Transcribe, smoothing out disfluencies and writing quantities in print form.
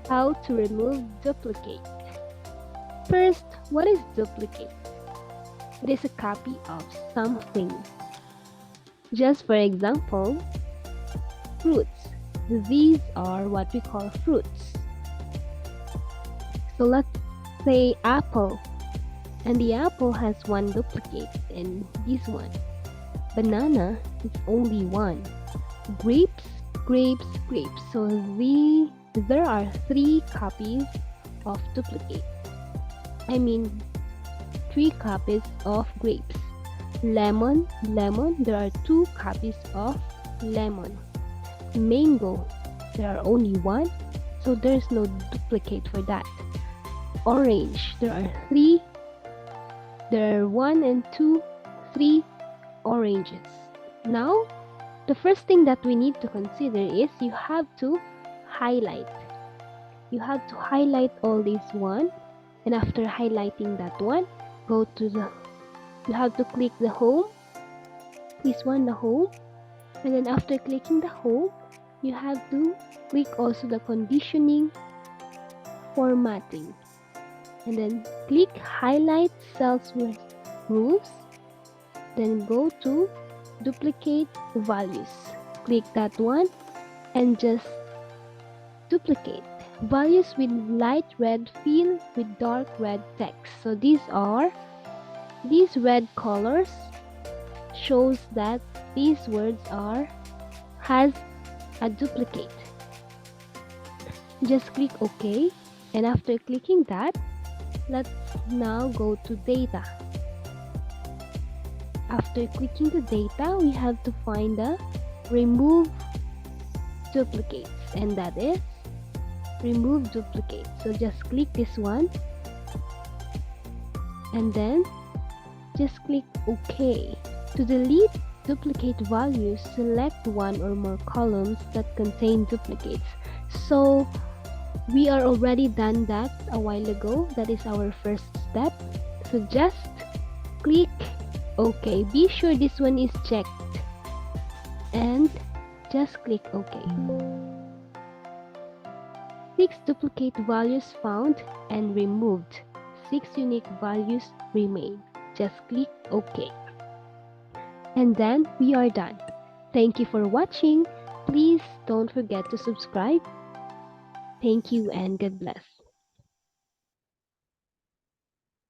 How to remove duplicate. First, what is duplicate? It is a copy of something. Just for example, fruits. These are what we call fruits. So let's say apple, and the apple has one duplicate in this one. Banana is only one. Grapes, grapes, grapes. So there are three copies of duplicate. I mean, three copies of grapes. Lemon, lemon, there are two copies of lemon. Mango, there are only one, so there's no duplicate for that. Orange, there are one and two, three oranges. Now, the first thing that we need to consider is you have to highlight. You have to highlight all these one, and after highlighting that one, you have to click the home, this one, the home, and then after clicking the home, you have to click also the conditioning, formatting, and then click highlight cells with rules, then go to duplicate values, click that one and just duplicate values with light red field with dark red text. So these red colors shows that these words has a duplicate. Just click OK, and after clicking that, let's now go to data. After clicking the data, we have to find the remove duplicates, and that is remove duplicate. So just click this one and then just click OK. To delete duplicate values, select one or more columns that contain duplicates. So we are already done that a while ago. That is our first step. So just click OK. Be sure this one is checked and just click OK. 6 duplicate values found and removed. 6 unique values remain. Just click OK. And then we are done. Thank you for watching. Please don't forget to subscribe. Thank you and God bless.